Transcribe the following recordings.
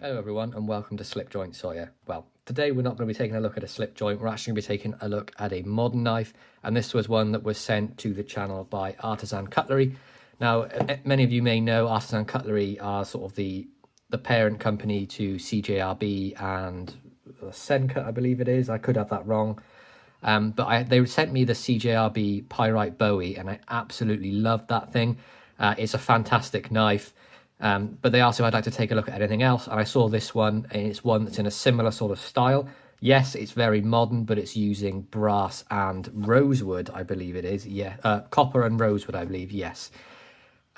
Hello everyone and welcome to Slipjoint Sawyer. Well, today we're not going to be taking a look at a slip joint, we're actually going to be taking a look at a modern knife, and this was one that was sent to the channel by Artisan Cutlery. Now, many of you may know Artisan Cutlery are sort of the parent company to CJRB and Sencut, I believe it is. I could have that wrong. But they sent me the CJRB Pyrite Bowie and I absolutely loved that thing. It's a fantastic knife. But they asked if I'd like to take a look at anything else, and I saw this one, and it's one that's in a similar sort of style. Yes, it's very modern, but it's using brass and rosewood, I believe it is. Yeah, copper and rosewood, I believe, yes.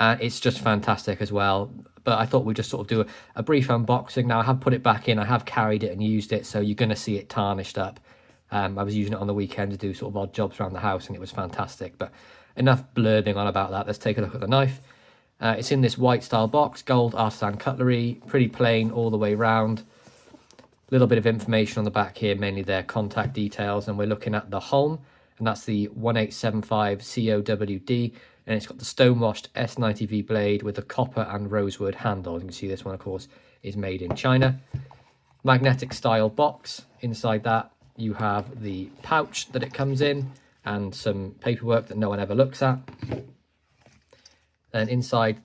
It's just fantastic as well. But I thought we'd just sort of do a brief unboxing. Now, I have put it back in, I have carried it and used it, so you're going to see it tarnished up. I was using it on the weekend to do sort of odd jobs around the house, and it was fantastic. But enough blurbing on about that. Let's take a look at the knife. It's in this white style box, gold Artisan Cutlery, pretty plain all the way round. A little bit of information on the back here, mainly their contact details, and we're looking at the Holm, and that's the 1875 COWD, and it's got the stone-washed S90V blade with the copper and rosewood handle. You can see this one, of course, is made in China. Magnetic style box. Inside that, you have the pouch that it comes in, and some paperwork that no one ever looks at. And inside,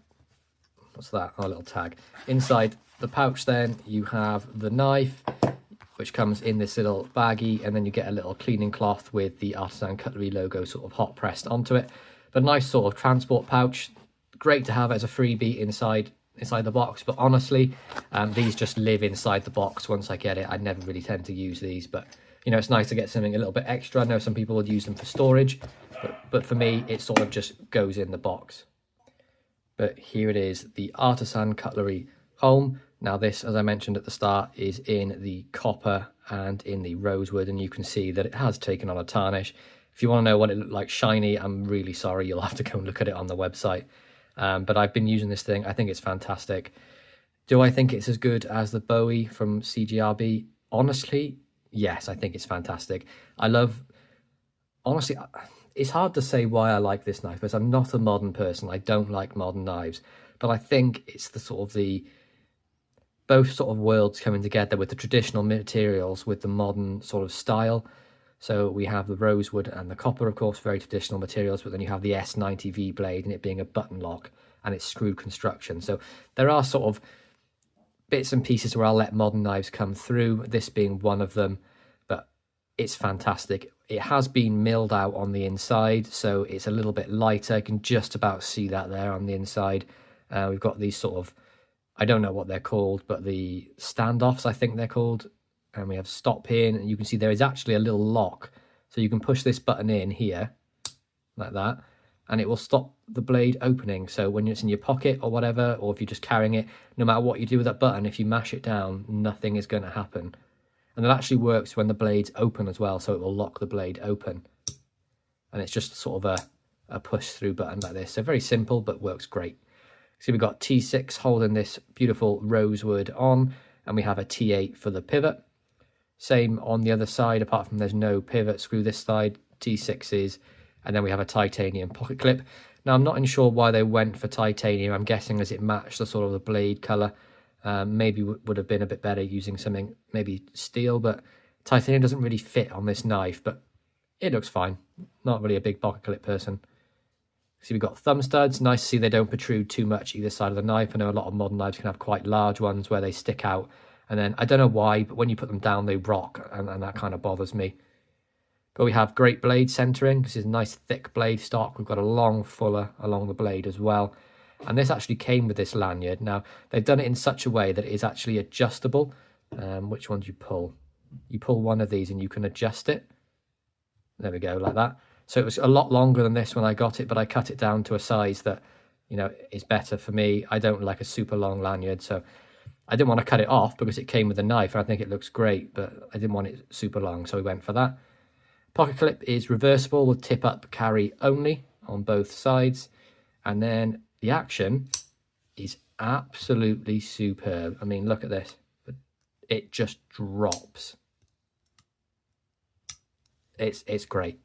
what's that? Oh, a little tag. Inside the pouch then, you have the knife, which comes in this little baggie, and then you get a little cleaning cloth with the Artisan Cutlery logo sort of hot pressed onto it. But a nice sort of transport pouch. Great to have as a freebie inside the box, but honestly, these just live inside the box once I get it. I never really tend to use these, but you know, it's nice to get something a little bit extra. I know some people would use them for storage, but for me, it sort of just goes in the box. But here it is, the Artisan Cutlery Holm. Now this, as I mentioned at the start, is in the copper and in the rosewood, and you can see that it has taken on a tarnish. If you want to know what it looked like shiny, I'm really sorry, you'll have to go and look at it on the website. But I've been using this thing, I think it's fantastic. Do I think it's as good as the Bowie from CJRB? Honestly, yes, I think it's fantastic. Honestly, it's hard to say why I like this knife, because I'm not a modern person. I don't like modern knives, but I think it's the sort of both sort of worlds coming together with the traditional materials with the modern sort of style. So we have the rosewood and the copper, of course, very traditional materials, but then you have the S90V blade and it being a button lock and it's screwed construction. So there are sort of bits and pieces where I'll let modern knives come through, this being one of them, but it's fantastic. It has been milled out on the inside, so it's a little bit lighter. You can just about see that there on the inside. We've got these sort of, I don't know what they're called, but the standoffs, I think they're called. And we have stop pin, and you can see there is actually a little lock. So you can push this button in here, like that, and it will stop the blade opening. So when it's in your pocket or whatever, or if you're just carrying it, no matter what you do with that button, if you mash it down, nothing is going to happen. And it actually works when the blade's open as well, so it will lock the blade open. And it's just sort of a push-through button like this. So very simple, but works great. So we've got T6 holding this beautiful rosewood on, and we have a T8 for the pivot. Same on the other side, apart from there's no pivot screw this side, T6s, and then we have a titanium pocket clip. Now, I'm not sure why they went for titanium. I'm guessing as it matched the sort of the blade colour. Maybe would have been a bit better using something, maybe steel, but titanium doesn't really fit on this knife, but it looks fine. Not really a big pocket clip person. See, we've got thumb studs. Nice to see they don't protrude too much either side of the knife. I know a lot of modern knives can have quite large ones where they stick out, and then I don't know why, but when you put them down, they rock, and that kind of bothers me. But we have great blade centering. This is a nice thick blade stock. We've got a long fuller along the blade as well. And this actually came with this lanyard. Now, they've done it in such a way that it is actually adjustable. Which one do you pull? You pull one of these and you can adjust it. There we go, like that. So it was a lot longer than this when I got it, but I cut it down to a size that, you know, is better for me. I don't like a super long lanyard, so I didn't want to cut it off because it came with a knife, and I think it looks great, but I didn't want it super long, so we went for that. Pocket clip is reversible with tip-up carry only on both sides, and then the action is absolutely superb. I mean, look at this. It just drops. It's great.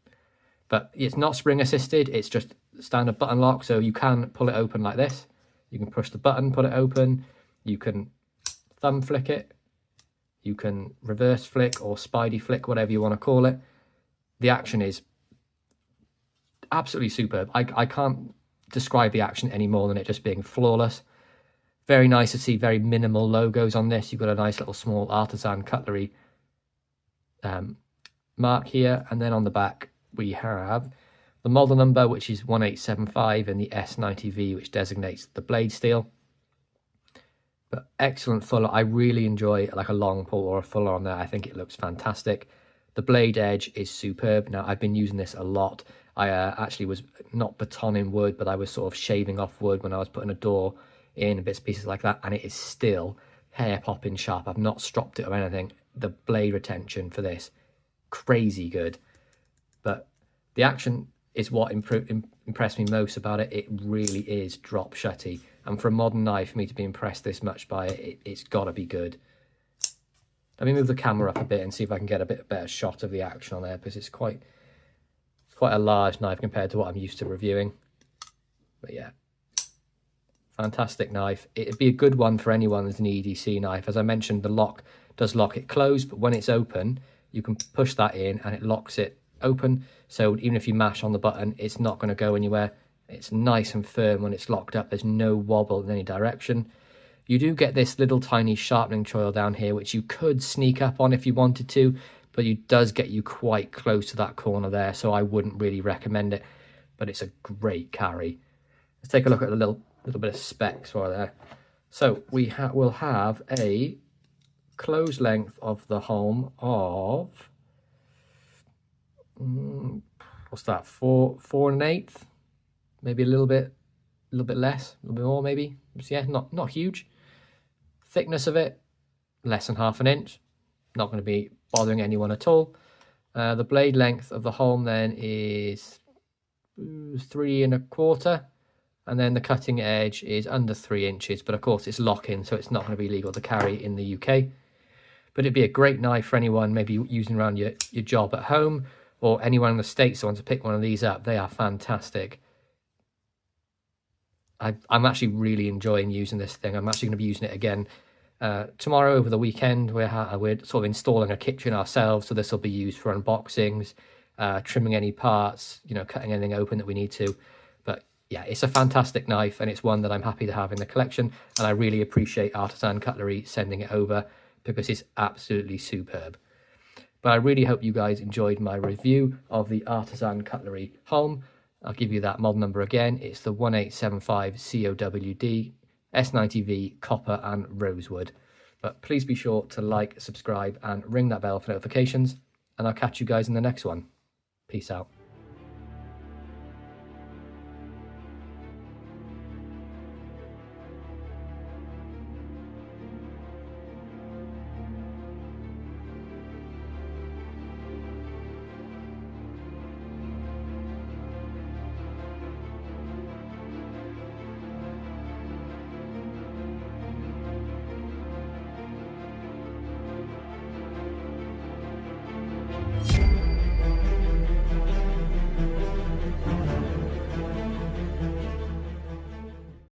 But it's not spring assisted. It's just standard button lock. So you can pull it open like this. You can push the button, put it open. You can thumb flick it, you can reverse flick or spidey flick, whatever you want to call it. The action is absolutely superb. I can't describe the action any more than it just being flawless. Very nice to see very minimal logos on this. You've got a nice little small Artisan Cutlery mark here, and then on the back we have the model number, which is 1875, and the S90V, which designates the blade steel. But excellent fuller. I really enjoy like a long pull or a fuller on there. I think it looks fantastic. The blade edge is superb. Now, I've been using this a lot. I actually was not batoning wood, but I was sort of shaving off wood when I was putting a door in, bits and pieces like that, and it is still hair popping sharp. I've not stropped it or anything. The blade retention for this, crazy good. But the action is what impressed me most about it. It really is drop shutty, and for a modern knife, for me to be impressed this much by it, it's got to be good. Let me move the camera up a bit and see if I can get a bit better shot of the action on there, because it's quite a large knife compared to what I'm used to reviewing. But yeah, fantastic knife. It'd be a good one for anyone that's an EDC knife. As I mentioned, the lock does lock it closed, but when it's open, you can push that in and it locks it open. So even if you mash on the button, it's not going to go anywhere. It's nice and firm when it's locked up. There's no wobble in any direction. You do get this little tiny sharpening choil down here, which you could sneak up on if you wanted to, but it does get you quite close to that corner there, so I wouldn't really recommend it, but it's a great carry. Let's take a look at a little bit of specs while there. So we will have a close length of the Holm of, what's that, 4 1/8, maybe a little bit less, a little bit more maybe. So yeah, not huge. Thickness of it, less than 1/2 inch. Not going to be bothering anyone at all. The blade length of the Holm then is 3 1/4, and then the cutting edge is under 3 inches, but of course it's lock-in, so it's not going to be legal to carry in the UK. But it'd be a great knife for anyone maybe using around your job at home, or anyone in the States who wants to pick one of these up. They are fantastic. I'm actually really enjoying using this thing. I'm actually going to be using it again tomorrow over the weekend. We're sort of installing a kitchen ourselves, so this will be used for unboxings, trimming any parts, cutting anything open that we need to. But yeah, it's a fantastic knife, and it's one that I'm happy to have in the collection, and I really appreciate Artisan Cutlery sending it over, because it's absolutely superb. But I really hope you guys enjoyed my review of the Artisan Cutlery Holm. I'll give you that model number again. It's the 1875 COWD, S90V, copper and rosewood. But please be sure to like, subscribe and ring that bell for notifications, and I'll catch you guys in the next one. Peace out.